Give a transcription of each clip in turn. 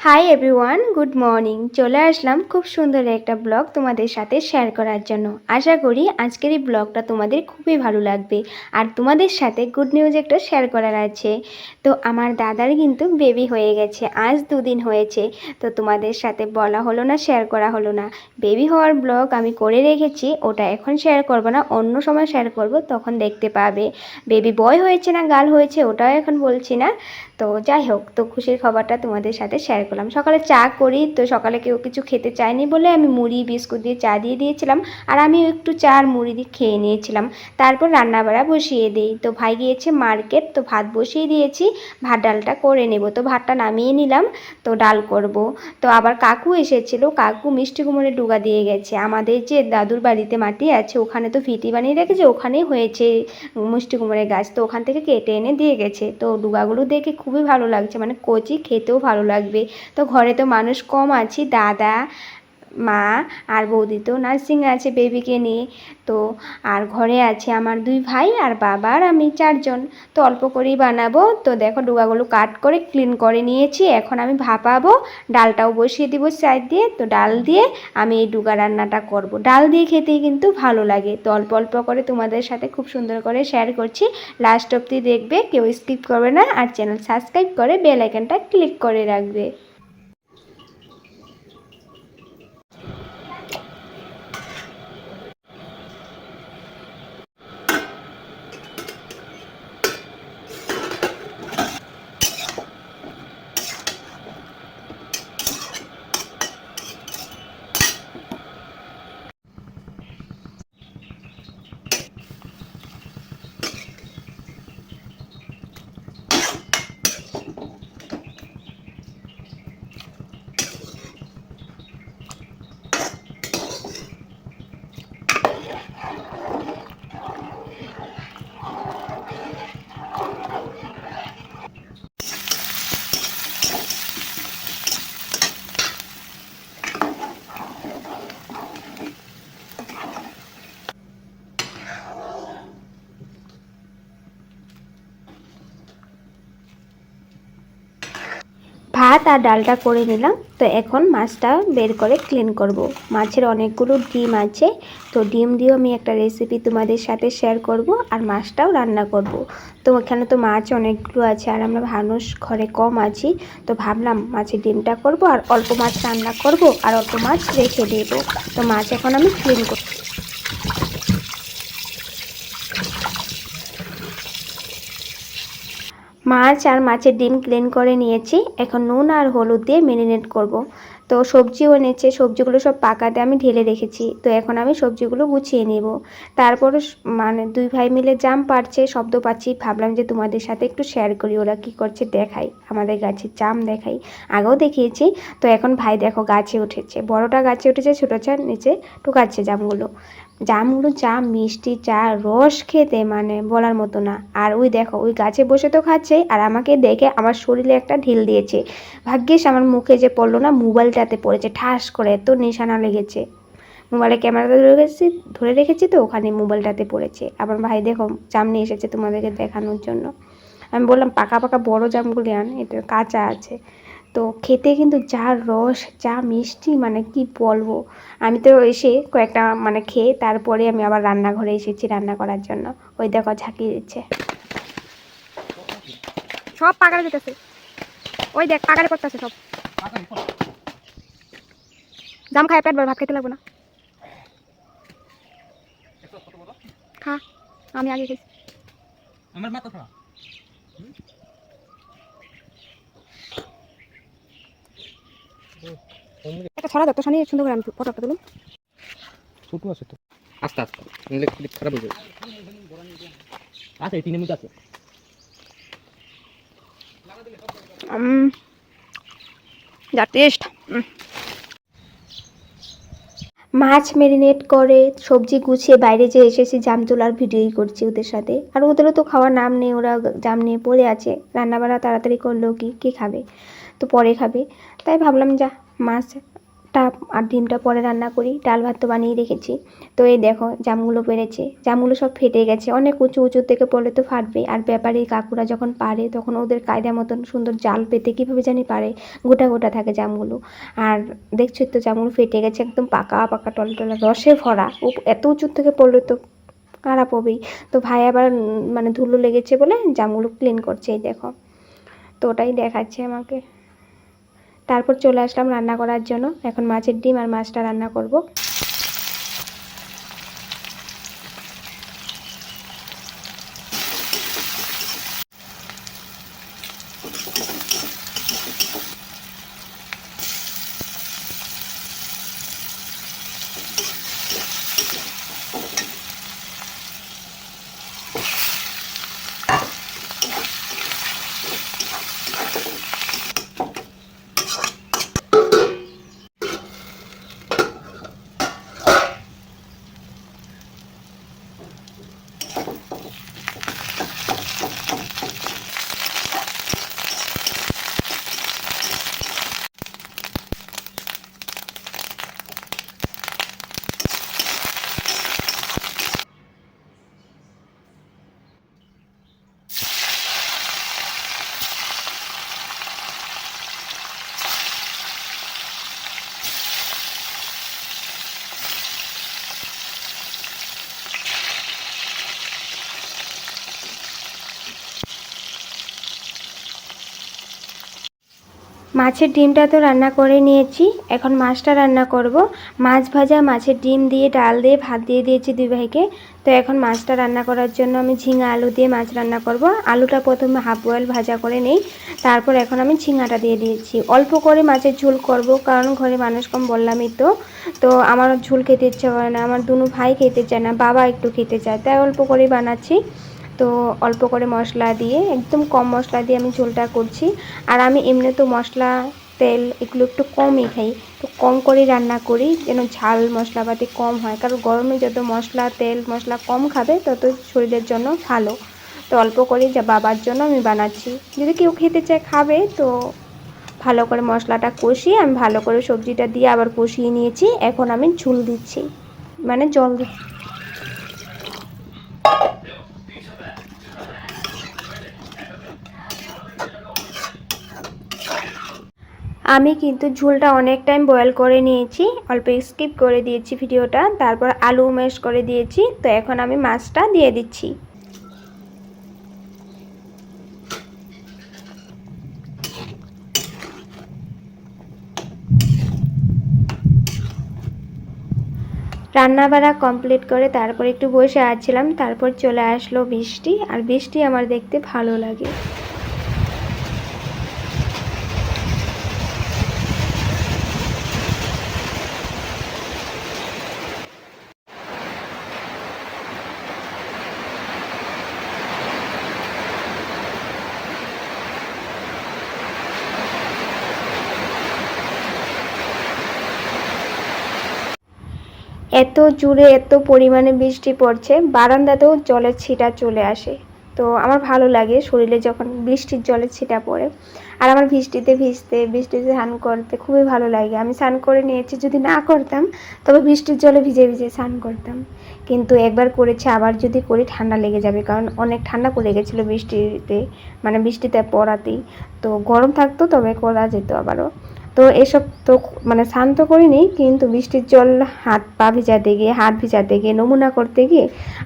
Hi everyone, good morning. চলে আসলাম খুব সুন্দর একটা ব্লগ তোমাদের সাথে শেয়ার করার জন্য। আশা করি আজকের এই ব্লগটা তোমাদের খুবই ভালো লাগবে। আর তোমাদের সাথে গুড নিউজ একটা শেয়ার করার আছে। তো আমার দাদার কিন্তু বেবি হয়ে গেছে, আজ 2 দিন হয়েছে। তো তোমাদের সাথে বলা হলো না, শেয়ার করা হলো না। বেবি হওয়ার ব্লগ আমি করে রেখেছি, ওটা এখন শেয়ার করবো না, অন্য সময় শেয়ার করব, তখন দেখতে পাবে। বেবি বয় হয়েছে না গার্ল হয়েছে ওটাও এখন বলছি না। তো যাই হোক, তো খুশির খবরটা তোমাদের সাথে শেয়ার করলাম। সকালে চা করি, তো সকালে কেউ কিছু খেতে চায়নি বলে আমি মুড়ি বিস্কুট দিয়ে চা দিয়ে দিয়েছিলাম, আর আমি একটু চা আর মুড়ি দিয়ে খেয়ে নিয়েছিলাম। তারপর রান্নাবাড়া বসিয়ে দিই। তো ভাই গিয়েছে মার্কেট, তো ভাত বসিয়ে দিয়েছি, ভাত ডালটা করে নেব। তো ভাতটা নামিয়ে নিলাম, তো ডাল করব। তো আবার কাকু এসেছিল, কাকু মিষ্টি কুমড়োর ডুগা দিয়ে গেছে। আমাদের যে দাদুর বাড়িতে মাটি আছে ওখানে তো ভিটি বানিয়ে রেখেছে, ওখানেই হয়েছে মিষ্টি কুমড়োর গাছ, তো ওখান থেকে কেটে এনে দিয়ে গেছে। তো ডুগাগুলো দেখে খুবই ভালো লাগছে, মানে কচি, খেতেও ভালো লাগবে। তো ঘরে তো মানুষ কম আছি, দাদা, মা আর বৌদি তো নার্সিংয়ে আছে বেবিকে নিয়ে। তো আর ঘরে আছে আমার 2 ভাই আর বাবা আর আমি 4 জন। তো অল্প করেই বানাবো। তো দেখো ডুগাগুলো কাট করে ক্লিন করে নিয়েছি, এখন আমি ভাপাবো। ডালটাও বসিয়ে দিব সাইড দিয়ে। তো ডাল দিয়ে আমি এই ডুগা রান্নাটা করব। ডাল দিয়ে খেতেই কিন্তু ভালো লাগে। তো অল্প অল্প করে তোমাদের সাথে খুব সুন্দর করে শেয়ার করছি, লাস্ট অবধি দেখবে, কেউ স্কিপ করবে না। আর চ্যানেল সাবস্ক্রাইব করে বেল আইকনটা ক্লিক করে রাখবে। ভাত আর ডালটা করে নিলাম। তো এখন মাছটা বের করে ক্লিন করব। মাছের অনেকগুলো ডিম আছে, তো ডিম দিয়েও আমি একটা রেসিপি তোমাদের সাথে শেয়ার করব, আর মাছটাও রান্না করব। তো এখানে তো মাছ অনেকগুলো আছে, আর আমরা মানুষ ঘরে কম আছি, তো ভাবলাম মাছের ডিমটা করব, আর অল্প মাছ রান্না করব, আর অল্প মাছ রেখে দেব। তো মাছ এখন আমি ক্লিন করব। মাছ আর মাছের ডিম ক্লিন করে নিয়েছি, এখন নুন আর হলুদ দিয়ে ম্যারিনেট করব। তো সবজিও এনেছে, সবজিগুলো সব পাকাতে আমি ঢেলে রেখেছি। তো এখন আমি সবজিগুলো গুছিয়ে নেব। তারপরে মানে 2 ভাই মিলে জাম পাড়ছে, শব্দ পাচ্ছি, ভাবলাম যে তোমাদের সাথে একটু শেয়ার করি ওরা কী করছে, দেখাই আমাদের গাছের জাম দেখাই। আগেও দেখিয়েছি। তো এখন ভাই দেখো গাছে উঠেছে, বড়টা গাছে উঠেছে, ছোটোটা নিচে ঢুকাচ্ছে জামগুলো। জামগুলো যা মিষ্টি, যা রস খেতে, মানে বলার মতো না। আর ওই দেখো ওই গাছে বসে তো খাচ্ছে, আর আমাকে দেখে আমার শরীরে একটা ঢিল দিয়েছে। ভাগ্যিস আমার মুখে যে পড়লো না, মোবাইলটাতে পড়েছে ঠাস করে, এত নিশানা লেগেছে। মোবাইলে ক্যামেরাতে ধরে রেখেছি, তো ওখানে মোবাইলটাতে পড়েছে। আমার ভাই দেখো জাম নিয়ে এসেছে তোমাদেরকে দেখানোর জন্য। আমি বললাম পাকা পাকা বড় জামগুলি আন, এটা কাঁচা আছে। তো খেতে কিন্তু যা রস, যা মিষ্টি, মানে কি বলবো। আমি তো এসে কয়েকটা মানে খেয়ে তারপরে আমি আবার রান্নাঘরে এসেছি রান্না করার জন্য। ওই দেখো ঝাঁকিয়ে দিচ্ছে, সব পাকারে যেতেছে। ওই দেখ পাকারে করতেছে সব। জাম খায় পেট ভরে, ভাত খেতে লাগবে না। খা, আমি আগে খাইছি। আমার মাথা ছড়া একটা ছড়া দাও তো, শানি সুন্দর করে আমি ফটোটা তুলুন। ছোট আছে তো, আস্তে আস্তে নিলে ক্লিক খারাপ হয়ে যাবে। আচ্ছা এই 3 মিনিট আছে। যা টেস্ট। মাছ ম্যারিনেট করে সবজি গুছিয়ে বাইরে যে এসেছি, জাম তোলার ভিডিওই করছি ওদের সাথে। আর ওদেরও তো খাওয়ার নাম নেই, ওরা জাম নিয়ে পড়ে আছে। রান্নাবাড়া তাড়াতাড়ি করলেও কি খাবে, তো পরে খাবে। তাই ভাবলাম যা মাছ ভাতটা আর ডিমটা পরে রান্না করি। ডাল ভাত তো বানিয়ে রেখেছি। তো এই দেখো জামগুলো পেড়েছে, জামগুলো সব ফেটে গেছে। অনেক উঁচু উঁচু থেকে পড়লে তো ফাটবে। আর ব্যাপারী কাকুরা যখন পারে তখন ওদের কায়দা মতন সুন্দর জাল পেতে কীভাবে জানি পারে, গোটা গোটা থাকে জামগুলো। আর দেখছো তো জামগুলো ফেটে গেছে, একদম পাকা পাকা টলটলা রসে ভরা। এত উঁচু থেকে পড়লে তো খারাপ হবেই। তো ভাই আবার মানে ধুলো লেগেছে বলে জামগুলো ক্লিন করছে, এই দেখো। তো ওটাই দেখাচ্ছে আমাকে। তারপর চলে আসলাম রান্না করার জন্য। এখন মাছের ডিম আর মাছটা রান্না করব। মাছের ডিমটা তো রান্না করে নিয়েছি, এখন মাছটা রান্না করব। মাছ ভাজা, মাছের ডিম দিয়ে, ডাল দিয়ে, ভাত দিয়ে দিয়েছি দুই ভাইকে। তো এখন মাছটা রান্না করার জন্য আমি ঝিঙা আলু দিয়ে মাছ রান্না করব। আলুটা প্রথমে হাফ বয়েল ভাজা করে নেই, তারপর এখন আমি ঝিঙাটা দিয়ে দিয়েছি। অল্প করে মাছের ঝোল করব, কারণ ঘরে মানুষ কম বললামই তো। তো আমার ঝোল খেতে ইচ্ছে করে না, আমার দুনো ভাই খেতে চায় না, বাবা একটু খেতে চায়, তাই অল্প করেই বানাচ্ছি। তো অল্প করে মশলা দিয়ে, একদম কম মশলা দিয়ে আমি ঝোলটা করছি। আর আমি এমনি তো মশলা তেল এগুলো একটু কমই খাই, তো কম করেই রান্না করি যেন ঝাল মশলাপাতি কম হয়, কারণ গরমে যত মশলা তেল মশলা কম খাবে তত শরীরের জন্য ভালো। তো অল্প করেই যা বাবার জন্য আমি বানাচ্ছি, যদি কেউ খেতে চায় খাবে। তো ভালো করে মশলাটা কষিয়ে আমি ভালো করে সবজিটা দিয়ে আবার কষিয়ে নিয়েছি। এখন আমি ঝোল দিচ্ছি, মানে জল দিচ্ছি। আমি কিন্তু ঝোলটা অনেক টাইম বয়েল করে নিয়েছি, অল্প স্কিপ করে দিয়েছি ভিডিওটা, তারপর আলু ম্যাশ করে দিয়েছি। তো এখন আমি মাছটা দিয়ে দিচ্ছি। রান্নাবাড়া কমপ্লিট করে তারপর একটু বসে আছিলাম, তারপর চলে আসলো বৃষ্টি। আর বৃষ্টি আমার দেখতে ভালো লাগে। এত জোরে এত পরিমাণে বৃষ্টি পড়ছে, বারান্দাতেও জলের ছিটা চলে আসে। তো আমার ভালো লাগে শরীরে যখন বৃষ্টির জলের ছিটা পড়ে। আর আমার বৃষ্টিতে ভিজতে, বৃষ্টিতে স্নান করতে খুবই ভালো লাগে। আমি স্নান করে নিয়েছি, যদি না করতাম তবে বৃষ্টির জলে ভিজে ভিজে স্নান করতাম। কিন্তু একবার করেছি, আবার যদি করি ঠান্ডা লেগে যাবে, কারণ অনেক ঠান্ডা পড়ে গেছিলো বৃষ্টিতে, মানে বৃষ্টিতে পড়াতেই। তো গরম থাকতো তবে করা যেত আবারও। তো এসব তো মানে স্নান তো করিনি, কিন্তু বৃষ্টির জল হাত পা ভিজাতে গিয়ে, হাত ভিজাতে গিয়ে, নমুনা করতে গিয়ে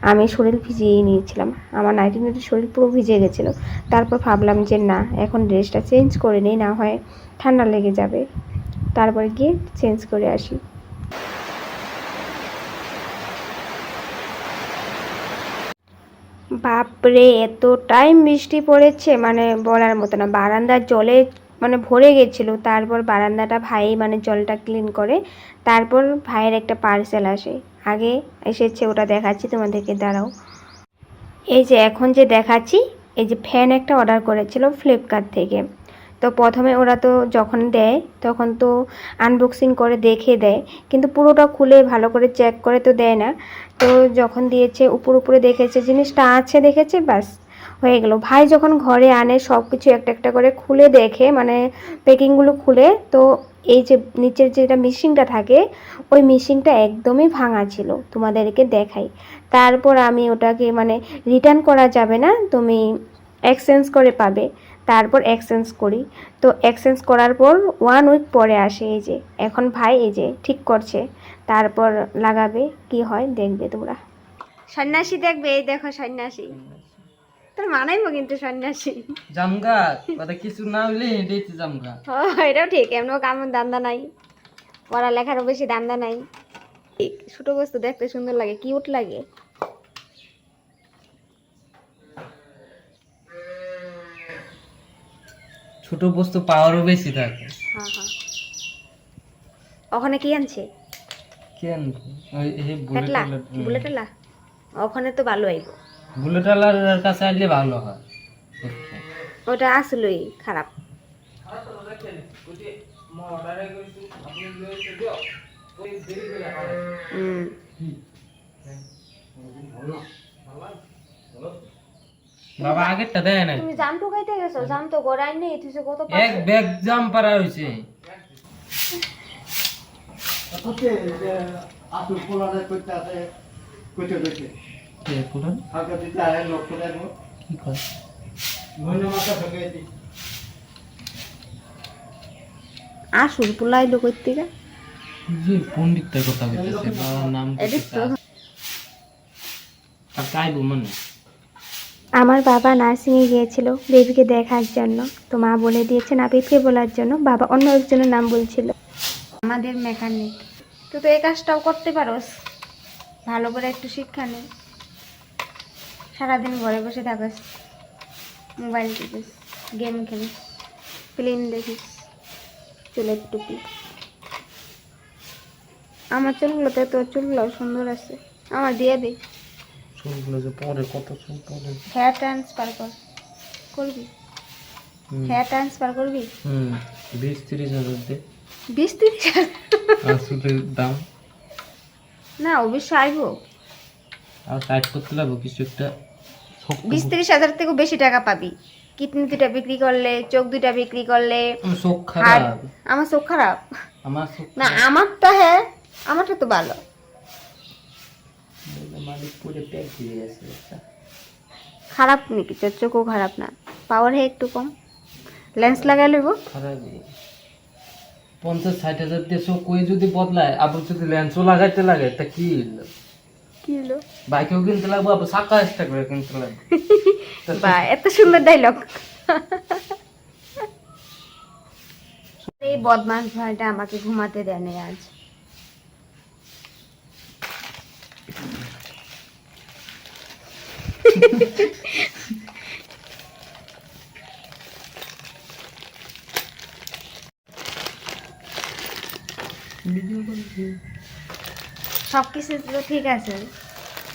আমি শরীর ভিজিয়েই নিয়েছিলাম। আমার নাইটি শরীর পুরো ভিজে গেছিলো। তারপর ভাবলাম যে না, এখন ড্রেসটা চেঞ্জ করে নিই, না হয় ঠান্ডা লেগে যাবে। তারপরে গিয়ে চেঞ্জ করে আসি। বাপরে, এত টাইম বৃষ্টি পড়েছে মানে বলার মতো না। বারান্দার জলে মানে ভরে গেছিলো। তারপর বারান্দাটা ভাই মানে জলটা ক্লিন করে, তারপর ভাইয়ের একটা পার্সেল আসে। আগে এসেছে, ওটা দেখাচ্ছি তোমাদেরকে, দাঁড়াও। এই যে এখন যে দেখাচ্ছি, এই যে ফ্যান একটা অর্ডার করেছিল ফ্লিপকার্ট থেকে। তো প্রথমে ওরা তো যখন দেয় তখন তো আনবক্সিং করে দেখে দেয়, কিন্তু পুরোটা খুলে ভালো করে চেক করে তো দেয় না। তো যখন দিয়েছে উপরে দেখেছে জিনিসটা আছে, দেখেছে, ব্যাস হয়ে গেল। ভাই যখন ঘরে আনে সব কিছু একটা একটা করে খুলে দেখে, মানে প্যাকিংগুলো খুলে, তো এই যে নিচের যেটা মিশিংটা থাকে ওই মিশিংটা একদমই ভাঙা ছিল, তোমাদেরকে দেখাই। তারপর আমি ওটাকে মানে রিটার্ন করা যাবে না, তুমি এক্সচেঞ্জ করে পাবে। তারপর এক্সচেঞ্জ করি, তো এক্সচেঞ্জ করার পর 1 উইক পরে আসে। এই যে এখন ভাই এই যে ঠিক করছে, তারপর লাগাবে, কি হয় দেখবে তোমরা। সন্ন্যাসী দেখবে, এই দেখো সন্ন্যাসী, তোর মানাইবো কিন্তু সন্ন্যাসী জামগা কথা কিছু না হইলে দিতে জামগা। এটাও ঠিক, এমনও কামন দান্দা নাই, পড়ালেখারও বেশি দান্দা নাই। ছোট বস্তু দেখতে সুন্দর লাগে, কিউট লাগে। ছোট বস্তু পাওয়ারও বেশি থাকে। হ্যাঁ হ্যাঁ, ওখানে কি আনছে? কেন ওই এই কাটলা বুলেটলা, ওখানে তো ভালো আইব। বুলেটওয়ালার কাছে আসলে ভালো হয়। ওটা আসলেই খারাপ। বাবা আগেরটা দেয় নাই। তুমি জাম তো খাইতে গেছো, জাম তো গড়াই নেই, তুই কত এক ব্যাগ জাম পারা হইছে। ওকে যে আপু পোলারে কইতে আছে কইতে কইতে কে পুরো আগে দিতে আয় লোক করে নো কি কয় মনে মাথা থেকে দি আসুন পোলাইলো কইতে গা যে পণ্ডিতটার কথা কইতেছে, বাবার নাম এদিকে আর কাইবো মানে। আমার বাবা নার্সিংয়ে গিয়েছিল বেবিকে দেখার জন্য, তো মা বলে দিয়েছে নাপিতকে বলার জন্য, বাবা অন্য একজনের নাম বলছিল। আমাদের মেকানিক, তুই তো এই কাজটাও করতে পারোস, ভালো করে একটু শিক্ষা নে। সারাদিন ঘরে বসে থাকিস, মোবাইল টিপিস, গেম খেলিস, ফিল্ম দেখিস, চুলের টুপি। আমার চুলগুলোতে তোর চুলগুলোও সুন্দর আছে, আমার দিয়ে দে। চুলগুলো যে পরে কত চুল পরে। হেয়ার ট্রান্সফার করবি? হেয়ার ট্রান্সফার করবি? 20-30 হাজার দে। 20-30 আর চুলের দাম না, অবশ্য আইব। আর টাইট করতে লাগবো কিছু একটা। 20-30 হাজার থেকেও বেশি টাকা পাবি, কিডনি 2টা বিক্রি করলে, চোখ 2টা বিক্রি করলে। আমার চোখ খারাপ। আমার চোখ খারাপ আমার চোখ না, আমারটা হ্যাঁ, আমারটা তো ভালো। মালিক পুরো প্যাক দিয়ে গেছে। খারাপ নাকি? তোর চোখও খারাপ না, পাওয়ার হে একটু কম, লেন্স লাগাই লইব। খারাপই 50-60 হাজার দিয়ে চোখ কই যদি বদলায়, আবার যদি লেন্সও লাগাইতে লাগে তা কি হইলো? কি হলো? বাইকেও কিনতে লাগবো, আবার চাকা এক্সট্রা করে কিনতে লাগবে। বা এত সুন্দর ডায়লগ। এই বদমাস ভাইটা আমাকে ঘুমাতে দেয় না আজ। সবকিছু তো ঠিক আছে,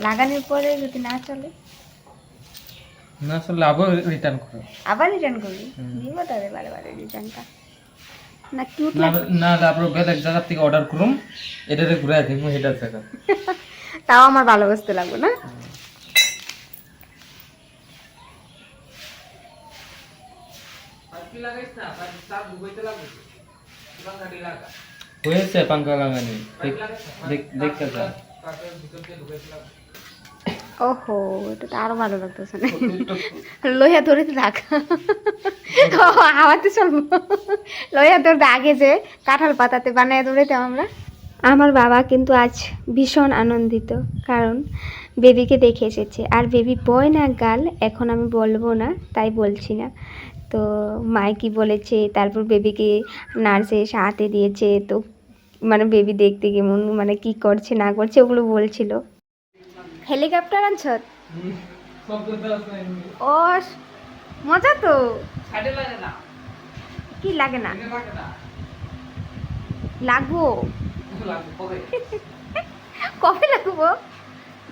লাগানোর পরে যদি না চলে না আসলে আবার রিটার্ন করো। আবার রিটার্ন করবি? দিব তবে বারে বারে রিটার্নটা না, কিউট না লাগে। না তারপর বেলেগ জায়গা থেকে অর্ডার করুম, এটারে ঘুরে দিব এটার জায়গা। তাও আমার ভালোবাসতে লাগবে না। হয়েছে পাঙ্কা লাগানি, দেখতে যা। ওহো, এটা তো আরো ভালো লাগতেছে না। লইয়া ধরে থাক, হাওয়াতে চলবো। লইয়া ধরতে আগে যে কাঁঠাল পাতাতে বানায় ধরেতাম আমরা। আমার বাবা কিন্তু আজ ভীষণ আনন্দিত, কারণ বেবিকে দেখে এসেছে। আর বেবি বয় না গার্ল এখন আমি বলবো না, তাই বলছি না। তো মাই কি বলেছে, তারপর বেবিকে নার্সে এসে হাতে দিয়েছে, তো মানে বেবি দেখতে কেমন, মানে কি করছে না করছে ওগুলো বলছিল। হেলিকপ্টার আনছ? ও মজা তো। কি লাগে না? লাগবো কবে লাগবো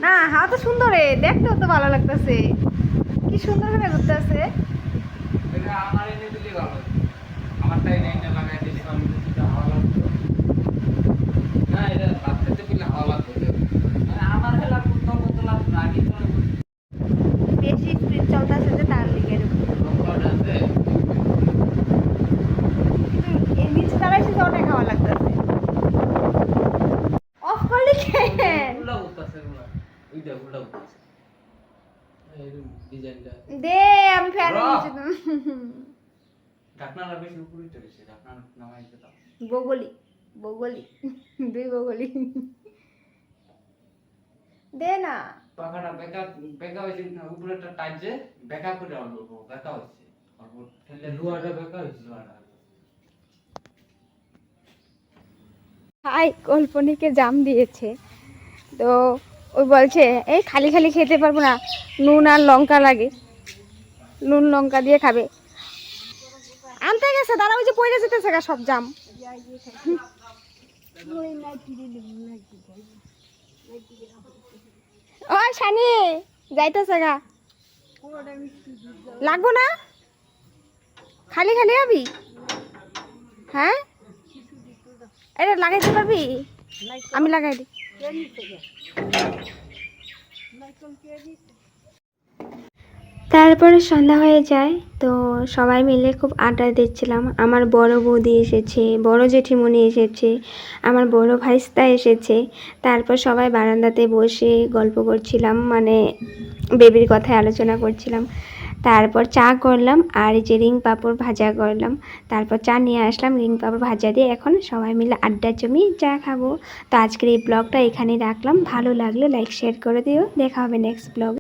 না? হাওয়া তো সুন্দর, দেখতেও তো ভালো লাগতেছে, কি সুন্দর করে ঘুরতে আছে। বেশি স্পিড চলতেছে যে ডিজাইনটা। দে আমি ফ্যান ঢাকনাটা বেশি উপরে উঠে গেছে, ঢাকনা নামাই দিতে দাও। বগলি বগলি দুই বগলি দে না। পাখাটা বেকা বেকা হয়েছে না, উপরেটা টাইট যে বেকা করে অল্প বেকা হয়েছে, অল্প ঠেলে লোহাটা বেকা হয়েছে। লোহাটা। হাই কল্পনিকে জাম দিয়েছে, তো ওই বলছে এই খালি খালি খেতে পারবো না, নুন আর লঙ্কা লাগে, নুন লঙ্কা দিয়ে খাবে। আনতে গেছে দাঁড়া, ওই যে পড়ে যেতেছে গা সব জাম। ওই শানি যাইতেছে গা, লাগবো না, খালি খালি আবি। হ্যাঁ এটা লাগাইতে পারবি, আমি লাগাই দিই। তারপরে সন্ধ্যা হয়ে যায়, তো সবাই মিলে খুব আড্ডা দিচ্ছিলাম। আমার বড় বৌদি এসেছে, বড় জেঠিমণি এসেছে, আমার বড় ভাইস্তা এসেছে। তারপর সবাই বারান্দাতে বসে গল্প করছিলাম, মানে বেবির কথায় আলোচনা করছিলাম। তারপর চা করলাম, আর এই যে রিং পাঁপড় ভাজা করলাম। তারপর চা নিয়ে আসলাম, রিং পাঁপড় ভাজা দিয়ে এখন সবাই মিলে আড্ডা জমিয়ে চা খাবো। তো আজকের এই ব্লগটা এখানেই রাখলাম, ভালো লাগলে লাইক শেয়ার করে দিও। দেখা হবে নেক্সট ব্লগ।